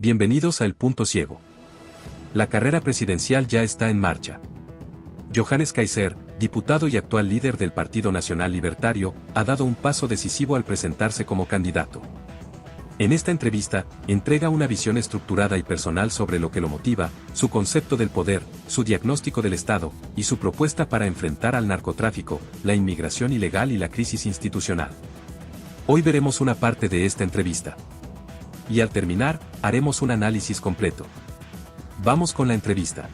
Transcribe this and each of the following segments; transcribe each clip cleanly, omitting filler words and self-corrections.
Bienvenidos a El Punto Ciego. La carrera presidencial ya está en marcha. Johannes Kaiser, diputado y actual líder del Partido Nacional Libertario, ha dado un paso decisivo al presentarse como candidato. En esta entrevista, entrega una visión estructurada y personal sobre lo que lo motiva, su concepto del poder, su diagnóstico del Estado, y su propuesta para enfrentar al narcotráfico, la inmigración ilegal y la crisis institucional. Hoy veremos una parte de esta entrevista. Y al terminar, haremos un análisis completo. Vamos con la entrevista.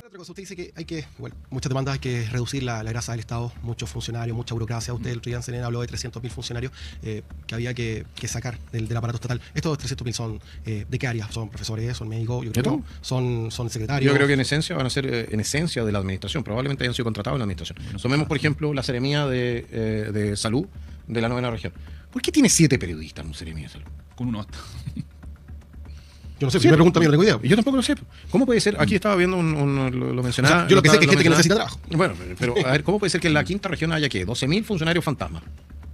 Otra cosa, usted dice que muchas demandas hay que reducir la grasa del Estado, muchos funcionarios, mucha burocracia. Usted el otro día en CNN habló de 300.000 funcionarios que había que sacar del aparato estatal. Estos 300.000 son, ¿de qué área? ¿Son profesores? ¿Son médicos? Yo creo que no. ¿Son secretarios? Yo creo que en esencia van a ser en esencia de la administración. Probablemente hayan sido contratados en la administración. Tomemos, por ejemplo, la Seremía de Salud de la 9ª región. ¿Por qué tiene 7 periodistas en un Seremía de Salud? Con uno basta. Yo no sé, si me pregunta a mí, no tengo idea. Yo tampoco lo sé. ¿Cómo puede ser? Aquí estaba viendo lo mencionaba. O sea, yo lo que sé es que hay gente que necesita trabajo. Bueno, pero a ver, ¿cómo puede ser que en la 5ª región haya ¿qué? 12.000 funcionarios fantasmas?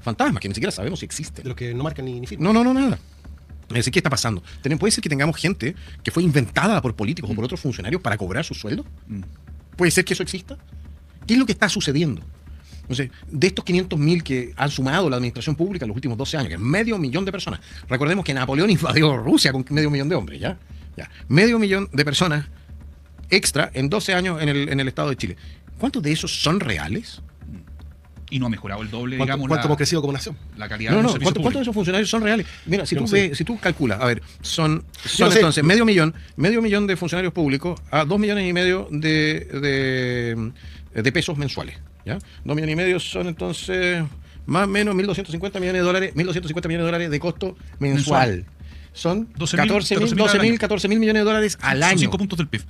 Fantasmas, que ni siquiera sabemos si existen. De los que no marcan ni firman. No, nada. Es decir, ¿qué está pasando? Puede ser que tengamos gente que fue inventada por políticos o por otros funcionarios para cobrar su sueldo. ¿Puede ser que eso exista? ¿Qué es lo que está sucediendo? Entonces, de estos 500.000 que han sumado la administración pública en los últimos 12 años, que es 500.000 de personas, recordemos que Napoleón invadió Rusia con 500.000 de hombres, ¿ya? 500.000 de personas extra en 12 años en el Estado de Chile. ¿Cuántos de esos son reales? Y no ha mejorado el doble, ¿Cuánto hemos crecido como nación? La calidad de los servicios ¿cuántos de esos funcionarios son reales? Mira, si tú calculas, a ver, son entonces 500.000 de funcionarios públicos a 2,5 millones de pesos mensuales. ¿Ya? 2,5 millones son entonces más o menos 1.250 millones de dólares, 1.250 millones de dólares de costo mensual. Son 14.000 millones de dólares al año. Son 5 puntos del PIB.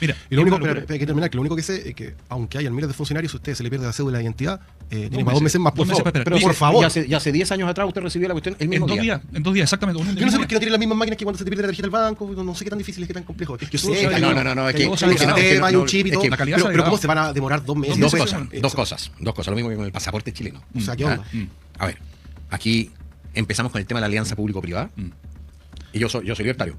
Mira, y lo único, hay que terminar, que lo único que sé es que aunque hayan miles de funcionarios, si usted se le pierde la cédula de identidad, tiene para 2 meses más, por favor. Pero por favor. Ya hace 10 años atrás usted recibió la cuestión el mismo día. En 2 días, exactamente. Yo no sé por qué no tienen las mismas máquinas que cuando se te pierde la tarjeta del banco, no sé qué tan difícil es, qué tan complejo. Yo sé que hay un chip y todo, pero ¿cómo se van a demorar 2 meses? Dos cosas, lo mismo que con el pasaporte chileno. O sea, ¿qué onda? A ver, aquí empezamos con el tema de la alianza público-privada, y yo soy libertario.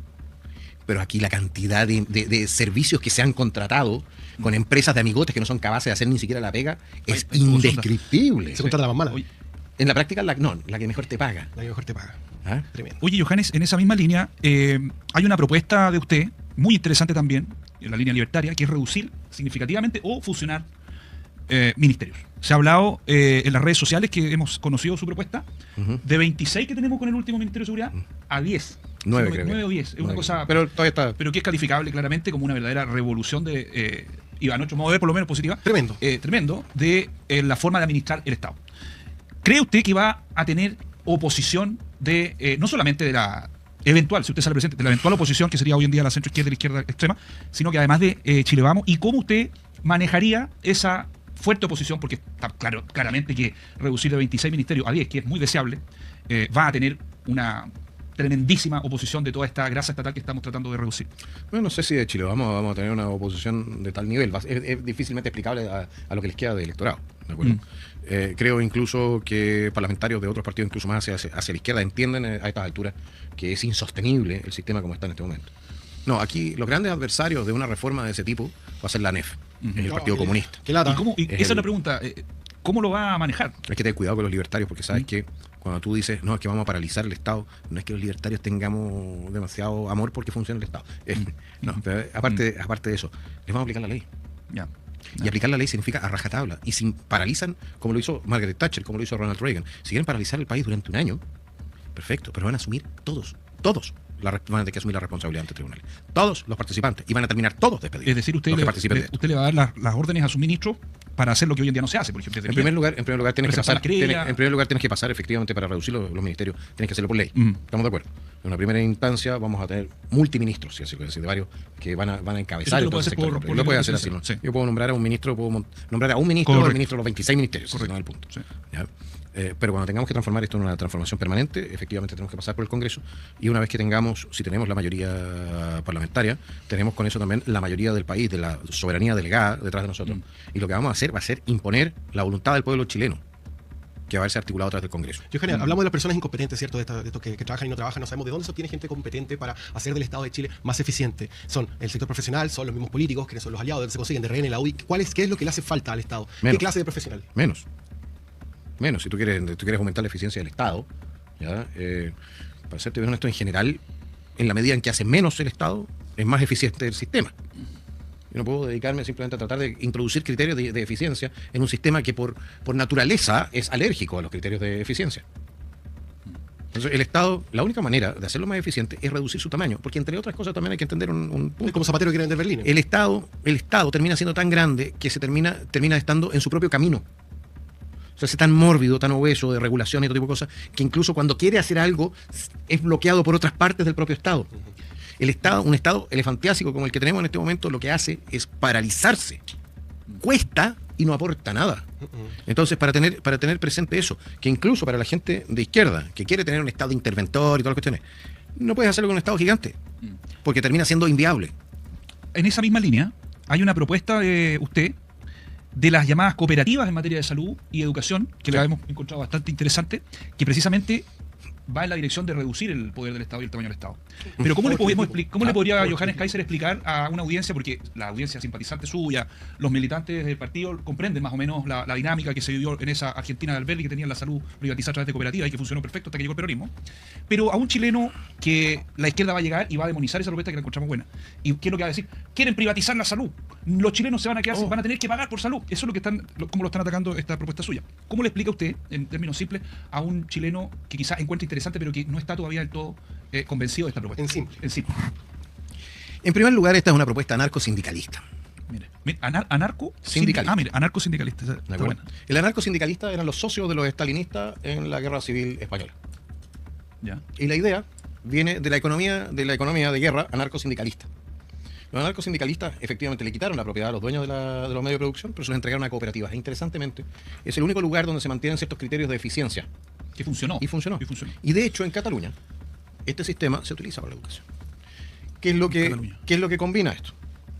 Pero aquí la cantidad de servicios que se han contratado con empresas de amigotes que no son capaces de hacer ni siquiera la pega es indescriptible. Se contrata la más mala. En la práctica, la que mejor te paga. La que mejor te paga. ¿Ah? Tremendo. Oye, Johannes, en esa misma línea, hay una propuesta de usted, muy interesante también, en la línea libertaria, que es reducir significativamente o fusionar ministerios. Se ha hablado en las redes sociales que hemos conocido su propuesta, de 26 que tenemos con el último Ministerio de Seguridad, a 10. 9, creo. 9 o 10. Es una cosa. Pero todavía está. Pero que es calificable claramente como una verdadera revolución de. Y a nuestro modo de ver, por lo menos positiva. Tremendo. Tremendo de la forma de administrar el Estado. ¿Cree usted que va a tener oposición de. No solamente de la eventual, si usted sale presente, de la eventual oposición, que sería hoy en día la centro-izquierda y la izquierda extrema, sino que además de Chile Vamos? ¿Y cómo usted manejaría esa fuerte oposición? Porque está claramente que reducir de 26 ministerios a 10, que es muy deseable, va a tener una tremendísima oposición de toda esta grasa estatal que estamos tratando de reducir. Bueno, no sé si de Chile vamos a tener una oposición de tal nivel. Es difícilmente explicable a lo que les queda de electorado. ¿De acuerdo? Creo incluso que parlamentarios de otros partidos, incluso más hacia la izquierda, entienden a estas alturas que es insostenible el sistema como está en este momento. No, aquí los grandes adversarios de una reforma de ese tipo va a ser la ANEF, el Partido Comunista. ¿Y esa es la pregunta, ¿cómo lo va a manejar? Hay que tener cuidado con los libertarios, porque sabes que cuando tú dices, no, es que vamos a paralizar el Estado, no es que los libertarios tengamos demasiado amor porque funciona el Estado. No, pero aparte de eso, les vamos a aplicar la ley. Ya. Y aplicar la ley significa a rajatabla. Y si paralizan, como lo hizo Margaret Thatcher, como lo hizo Ronald Reagan, si quieren paralizar el país durante un año, perfecto, pero van a asumir todos, van a tener que asumir la responsabilidad ante tribunales. Todos los participantes. Y van a terminar todos despedidos. Es decir, usted le va a dar las órdenes a su ministro para hacer lo que hoy en día no se hace, por ejemplo. En primer lugar tienes que pasar efectivamente para reducir los ministerios, tienes que hacerlo por ley. ¿Estamos de acuerdo? En una primera instancia vamos a tener multiministros, si así de varios, que van a encabezar el sector. Lo puede hacer así, ¿no? Sí. Yo puedo nombrar a un ministro, o el ministro de los 26 ministerios. Correcto. No es el punto. Sí. Pero cuando tengamos que transformar esto en una transformación permanente, efectivamente tenemos que pasar por el Congreso, y una vez que si tenemos la mayoría parlamentaria, tenemos con eso también la mayoría del país, de la soberanía delegada detrás de nosotros. Y lo que vamos a hacer va a ser imponer la voluntad del pueblo chileno. que haberse articulado atrás del Congreso. Johannes, hablamos de las personas incompetentes, ¿cierto? De estos que trabajan y no trabajan. No sabemos de dónde se obtiene gente competente para hacer del Estado de Chile más eficiente. Son el sector profesional, son los mismos políticos, que son los aliados, de dónde se consiguen, de RN, la UDI. ¿Qué es lo que le hace falta al Estado? ¿Qué clase de profesional? Menos. Si tú quieres aumentar la eficiencia del Estado, ¿ya? Para serte bien honesto, en general, en la medida en que hace menos el Estado, es más eficiente el sistema. Yo no puedo dedicarme simplemente a tratar de introducir criterios de eficiencia en un sistema que por naturaleza es alérgico a los criterios de eficiencia. Entonces, el Estado, la única manera de hacerlo más eficiente es reducir su tamaño, porque entre otras cosas también hay que entender un punto. Es como Zapatero quiere vender Berlín. El Estado termina siendo tan grande que se termina estando en su propio camino. O sea, es tan mórbido, tan obeso de regulación y todo tipo de cosas, que incluso cuando quiere hacer algo es bloqueado por otras partes del propio Estado. Un Estado elefantiásico como el que tenemos en este momento, lo que hace es paralizarse. Cuesta y no aporta nada. Entonces, para tener presente eso, que incluso para la gente de izquierda, que quiere tener un Estado interventor y todas las cuestiones, no puedes hacerlo con un Estado gigante, porque termina siendo inviable. En esa misma línea, hay una propuesta de usted de las llamadas cooperativas en materia de salud y educación, que la hemos encontrado bastante interesante, que precisamente va en la dirección de reducir el poder del Estado y el tamaño del Estado. Pero ¿cómo le podría Johannes Kaiser explicar a una audiencia, porque la audiencia simpatizante suya, los militantes del partido comprenden más o menos la dinámica que se vivió en esa Argentina de Alberdi, que tenía la salud privatizada a través de cooperativas y que funcionó perfecto hasta que llegó el peronismo? Pero a un chileno que la izquierda va a llegar y va a demonizar esa propuesta que la encontramos buena. ¿Y qué es lo que va a decir? Quieren privatizar la salud. Los chilenos se van a quedar, van a tener que pagar por salud. Eso es lo que cómo lo están atacando esta propuesta suya. ¿Cómo le explica usted, en términos simples, a un chileno que quizás encuentre interesante, pero que no está todavía del todo convencido de esta propuesta? En simple. En primer lugar, esta es una propuesta anarcosindicalista. Mire, anarco-sindicalista. Mire, anarco-sindicalista. Bueno. El anarcosindicalista eran los socios de los estalinistas en la Guerra Civil Española. Ya. Y la idea viene de la economía de guerra anarcosindicalista. Los anarcosindicalistas efectivamente le quitaron la propiedad a los dueños de los medios de producción, pero se los entregaron a cooperativas. E interesantemente, es el único lugar donde se mantienen ciertos criterios de eficiencia. Que funcionó. Y funcionó. Y de hecho, en Cataluña, este sistema se utiliza para la educación. ¿Qué es lo que combina esto?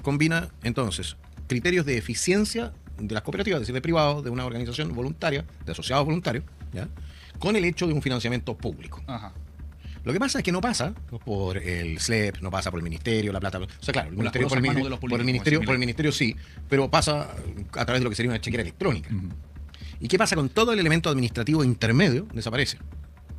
Combina, entonces, criterios de eficiencia de las cooperativas, es decir, de privados, de una organización voluntaria, de asociados voluntarios, ¿ya? Con el hecho de un financiamiento público. Ajá. Lo que pasa es que no pasa por el SLEP, no pasa por el ministerio, la plata. O sea, claro, el ministerio, por el ministerio sí, pero pasa a través de lo que sería una chequera electrónica. ¿Y qué pasa con todo el elemento administrativo intermedio? Desaparece.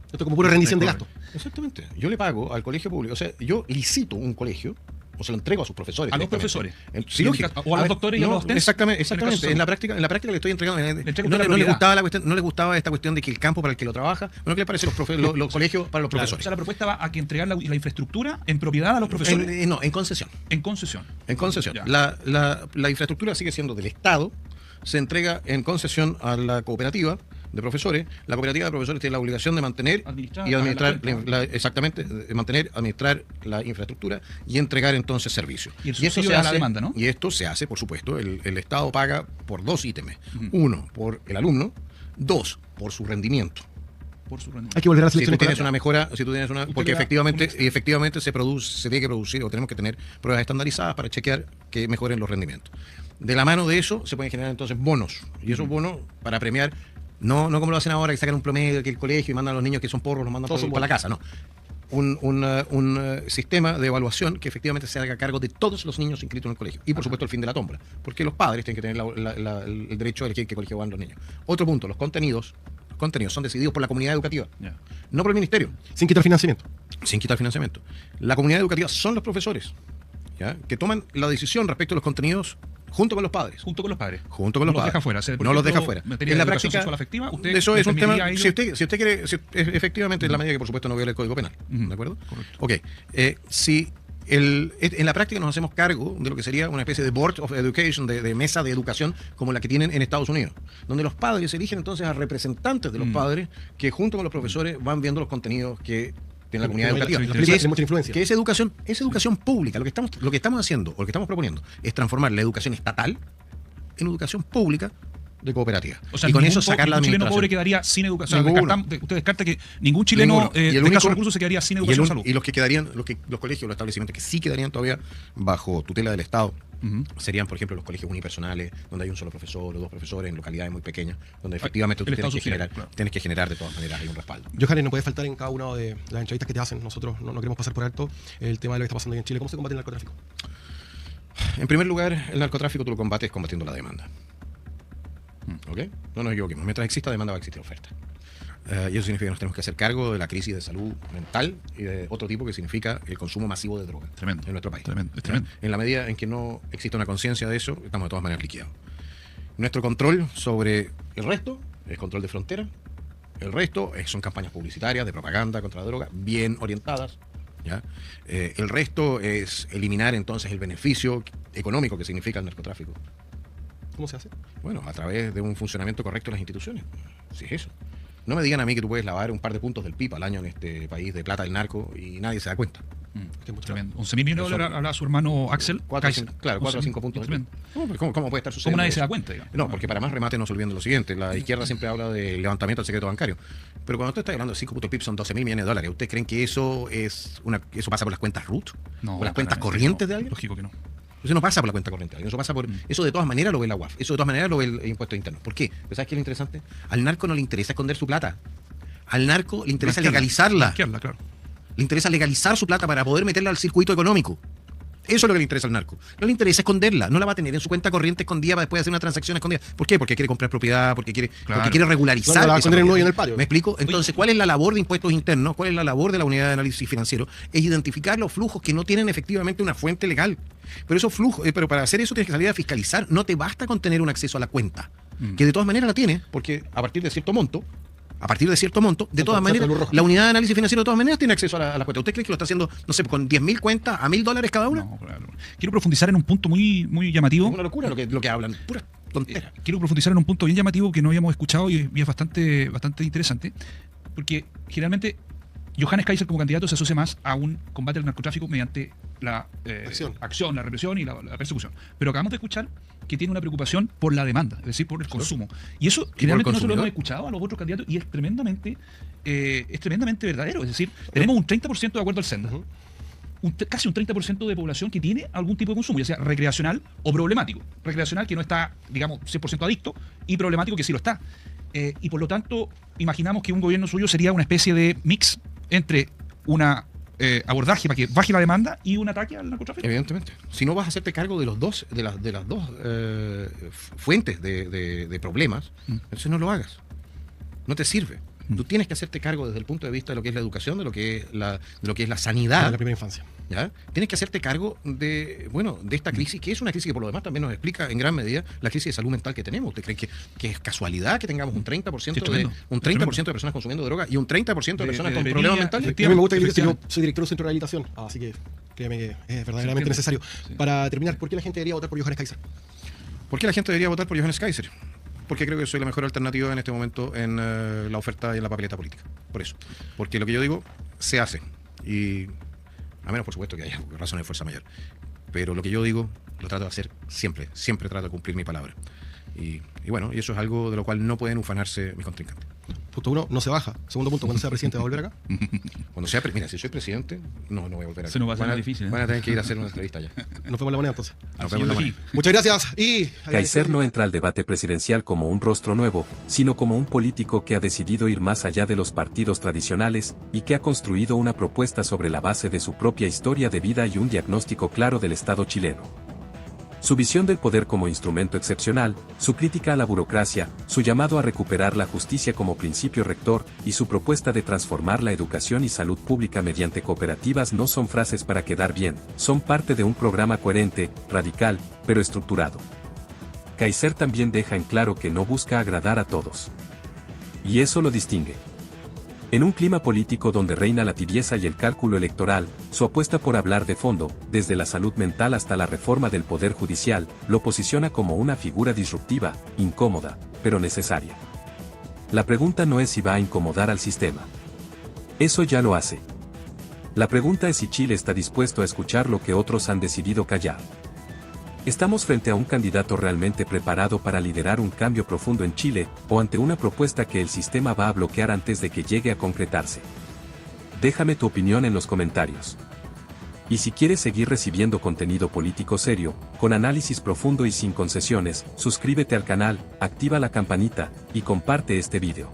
Esto es como pura rendición de gasto. Exactamente. Yo le pago al colegio público, o sea, yo licito un colegio, o se lo entrego a sus profesores. A los profesores. Sí, o a los doctores y a los docentes. Exactamente. En la práctica le estoy entregando. No les gustaba esta cuestión de que el campo para el que lo trabaja. Bueno, ¿qué les parece los colegios para los profesores? O sea, la propuesta va a que entregar la infraestructura en propiedad a los profesores. No, en concesión. En concesión. En concesión. La infraestructura sigue siendo del Estado, se entrega en concesión a la cooperativa de profesores. La cooperativa de profesores tiene la obligación de mantener y administrar administrar la infraestructura y entregar entonces servicios. Y eso se hace la demanda, ¿no? Y esto se hace, por supuesto, el Estado paga por dos ítems. Uno, por el alumno. Dos, por su rendimiento. Hay que volver a la selección. Si tú tienes una porque efectivamente se tiene que producir, o tenemos que tener pruebas estandarizadas para chequear que mejoren los rendimientos. De la mano de eso se pueden generar entonces bonos, y esos bonos para premiar, no como lo hacen ahora, que sacan un promedio que el colegio y mandan a los niños que son porros, los mandan para la casa, no. Un sistema de evaluación que efectivamente se haga cargo de todos los niños inscritos en el colegio. Y por supuesto el fin de la tómbola, porque los padres tienen que tener el derecho a elegir qué colegio van los niños. Otro punto, los contenidos son decididos por la comunidad educativa, no por el ministerio. Sin quitar financiamiento. La comunidad educativa son los profesores, ¿ya? Que toman la decisión respecto a los contenidos junto con los padres. Junto con los padres. No los deja fuera. En la práctica afectiva, eso es un tema. Si usted quiere, efectivamente, en la medida que por supuesto no viola el Código Penal. ¿De acuerdo? Correcto. Ok. En la práctica nos hacemos cargo de lo que sería una especie de Board of Education, de mesa de educación, como la que tienen en Estados Unidos, donde los padres eligen entonces a representantes de los padres que junto con los profesores van viendo los contenidos que tiene la comunidad educativa. Mucha influencia. Que es educación pública. Lo que estamos haciendo, o lo que estamos proponiendo, es transformar la educación estatal en educación pública de cooperativas. O sea, y con eso sacar la administración. Ningún chileno pobre quedaría sin educación. Usted descarta que ningún chileno de escasos recursos se quedaría sin educación o salud. Y los que quedarían, los colegios, los establecimientos que sí quedarían todavía bajo tutela del Estado, serían, por ejemplo, los colegios unipersonales, donde hay un solo profesor o dos profesores en localidades muy pequeñas, donde efectivamente tú tienes que generar de todas maneras hay un respaldo. Johannes, no puede faltar en cada una de las entrevistas que te hacen. Nosotros no queremos pasar por alto el tema de lo que está pasando aquí en Chile. ¿Cómo se combate el narcotráfico? En primer lugar, el narcotráfico tú lo combates combatiendo la demanda. ¿Ok? No nos equivoquemos. Mientras exista demanda va a existir oferta. Y eso significa que nos tenemos que hacer cargo de la crisis de salud mental y de otro tipo que significa el consumo masivo de droga en nuestro país. Tremendo. En la medida en que no exista una conciencia de eso, estamos de todas maneras liquidados. Nuestro control sobre el resto es control de frontera. El resto son campañas publicitarias de propaganda contra la droga bien orientadas. ¿Ya? El resto es eliminar entonces el beneficio económico que significa el narcotráfico. ¿Cómo se hace? Bueno, a través de un funcionamiento correcto de las instituciones. Sí, es eso. No me digan a mí que tú puedes lavar un par de puntos del PIB al año en este país de plata del narco y nadie se da cuenta. Tremendo. 11.000 millones de dólares hablaba su hermano Axel. 4 o 5 puntos. ¿Cómo puede estar sucediendo? ¿Cómo nadie se da cuenta? Digamos? No, porque para más remate no se olviden de lo siguiente. La izquierda siempre habla del levantamiento del secreto bancario. Pero cuando usted está hablando de 5 puntos PIB son 12.000 millones de dólares. ¿Ustedes creen que eso pasa por las cuentas RUT? ¿Por las cuentas corrientes de alguien? Lógico que no. Eso no pasa por la cuenta corriente de alguien. Eso pasa por. Eso de todas maneras lo ve la UAF. Eso de todas maneras lo ve el impuesto interno. ¿Por qué? ¿Sabes qué es lo interesante? Al narco no le interesa esconder su plata. Al narco le interesa legalizarla. Claro. Le interesa legalizar su plata para poder meterla al circuito económico. Eso es lo que le interesa al narco. No le interesa esconderla. No la va a tener en su cuenta corriente escondida para después hacer una transacción escondida. ¿Por qué? Porque quiere comprar propiedad, porque quiere regularizar. No la va a esconder en el patio. ¿Me explico? Entonces, ¿cuál es la labor de impuestos internos? ¿Cuál es la labor de la unidad de análisis financiero? Es identificar los flujos que no tienen efectivamente una fuente legal. Pero esos flujos, pero para hacer eso tienes que salir a fiscalizar. No te basta con tener un acceso a la cuenta, que de todas maneras la tienes, porque a partir de cierto monto, de todas maneras, la unidad de análisis financiero de todas maneras tiene acceso a la cuenta. ¿Usted cree que lo está haciendo, no sé, con 10.000 cuentas a $1.000 cada una? No, claro. Quiero profundizar en un punto muy, muy llamativo. Es una locura lo que hablan, pura tontera. Quiero profundizar en un punto bien llamativo que no habíamos escuchado y es bastante interesante, porque generalmente Johannes Kaiser como candidato se asocia más a un combate al narcotráfico mediante la acción, la represión y la persecución. Pero acabamos de escuchar que tiene una preocupación por la demanda, es decir, por el consumo. Y eso generalmente no se lo hemos escuchado a los otros candidatos y es tremendamente verdadero. Es decir, tenemos un 30% de acuerdo al Senda. Casi un 30% de población que tiene algún tipo de consumo, ya sea recreacional o problemático. Recreacional que no está, digamos, 100% adicto y problemático que sí lo está. Y por lo tanto, imaginamos que un gobierno suyo sería una especie de mix entre una abordaje para que baje la demanda y un ataque al narcotráfico. Evidentemente. Si no vas a hacerte cargo de las dos fuentes de problemas, entonces no lo hagas. No te sirve. Tú tienes que hacerte cargo desde el punto de vista de lo que es la educación, de lo que es la sanidad. De la primera infancia. ¿Ya? Tienes que hacerte cargo de esta crisis, que es una crisis que por lo demás también nos explica en gran medida la crisis de salud mental que tenemos. ¿Usted cree que es casualidad que tengamos un 30% de personas consumiendo droga y un 30% de personas con problemas mentales? A mí me gusta que yo soy director del centro de rehabilitación, así que créeme que es verdaderamente necesario. Sí. Para terminar, ¿por qué la gente debería votar por Johannes Kaiser? ¿Por qué la gente debería votar por Johannes Kaiser? Porque creo que soy la mejor alternativa en este momento en la oferta y en la papeleta política. Por eso. Porque lo que yo digo se hace. Y a menos, por supuesto, que haya razones de fuerza mayor. Pero lo que yo digo lo trato de hacer siempre. Siempre trato de cumplir mi palabra. Y bueno, y eso es algo de lo cual no pueden ufanarse mis contrincantes. Punto 1, no se baja. Segundo punto, cuando sea presidente, ¿va a volver acá? Mira, si soy presidente, no voy a volver acá. Se nos va a hacer difícil. Van a tener que ir a hacer una entrevista ya. Nos vemos en la moneda entonces. Nos vemos en la moneda. Muchas gracias. Kaiser no entra al debate presidencial como un rostro nuevo, sino como un político que ha decidido ir más allá de los partidos tradicionales y que ha construido una propuesta sobre la base de su propia historia de vida y un diagnóstico claro del Estado chileno. Su visión del poder como instrumento excepcional, su crítica a la burocracia, su llamado a recuperar la justicia como principio rector y su propuesta de transformar la educación y salud pública mediante cooperativas no son frases para quedar bien, son parte de un programa coherente, radical, pero estructurado. Kaiser también deja en claro que no busca agradar a todos. Y eso lo distingue. En un clima político donde reina la tibieza y el cálculo electoral, su apuesta por hablar de fondo, desde la salud mental hasta la reforma del Poder Judicial, lo posiciona como una figura disruptiva, incómoda, pero necesaria. La pregunta no es si va a incomodar al sistema. Eso ya lo hace. La pregunta es si Chile está dispuesto a escuchar lo que otros han decidido callar. ¿Estamos frente a un candidato realmente preparado para liderar un cambio profundo en Chile, o ante una propuesta que el sistema va a bloquear antes de que llegue a concretarse? Déjame tu opinión en los comentarios. Y si quieres seguir recibiendo contenido político serio, con análisis profundo y sin concesiones, suscríbete al canal, activa la campanita, y comparte este video.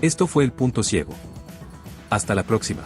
Esto fue El Punto Ciego. Hasta la próxima.